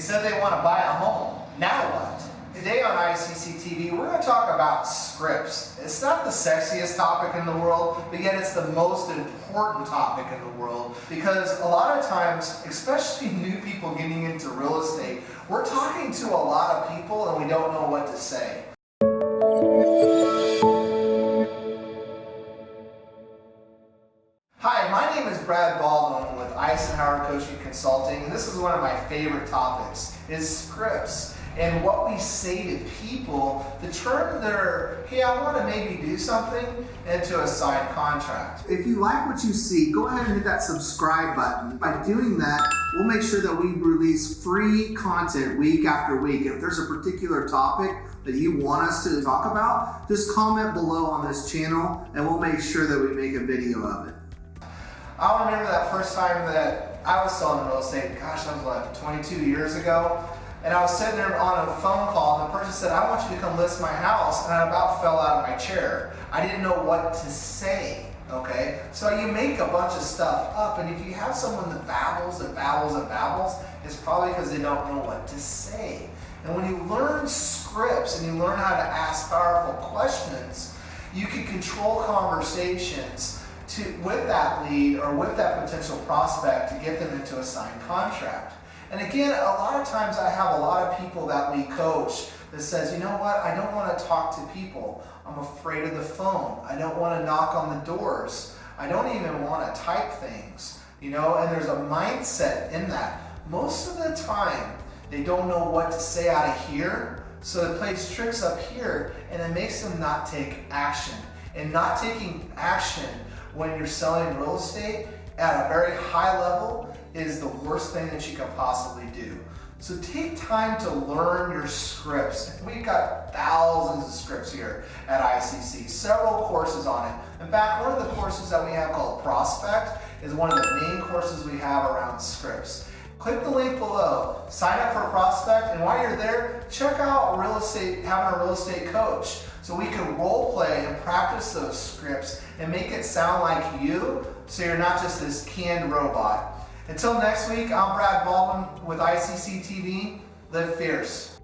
said they want to buy a home. Now what? Today on ICC TV, we're going to talk about scripts. It's not the sexiest topic in the world, but yet it's the most important topic in the world, because a lot of times, especially new people getting into real estate, we're talking to a lot of people and we don't know what to say. Hi, my name is Brad Baldwin with Icenhower Coaching Consulting, and this is one of my favorite topics, is scripts. And what we say to people to turn their, hey, I want to maybe do something, into a signed contract. If you like what you see, go ahead and hit that subscribe button. By doing that, we'll make sure that we release free content week after week. If there's a particular topic that you want us to talk about, just comment below on this channel and we'll make sure that we make a video of it. I remember that first time that I was selling real estate, gosh, that was like 22 years ago. And I was sitting there on a phone call and the person said, I want you to come list my house, and I about fell out of my chair. I didn't know what to say, okay? So you make a bunch of stuff up, and if you have someone that babbles and babbles and babbles, it's probably because they don't know what to say. And when you learn scripts and you learn how to ask powerful questions, you can control conversations with that lead or with that potential prospect to get them into a signed contract. And again, a lot of times I have a lot of people that we coach that says, you know what, I don't want to talk to people. I'm afraid of the phone. I don't want to knock on the doors. I don't even want to type things, you know, and there's a mindset in that. Most of the time, they don't know what to say out of here, so it plays tricks up here, and it makes them not take action. And not taking action when you're selling real estate at a very high level is the worst thing that you can possibly do. So take time to learn your scripts. We've got thousands of scripts here at ICC, several courses on it. In fact, one of the courses that we have called Prospect is one of the main courses we have around scripts. Click the link below, sign up for Prospect, and while you're there, check out having a real estate coach, so we can role play and practice those scripts and make it sound like you, so you're not just this canned robot. Until next week, I'm Brad Baldwin with ICC TV. Live fierce.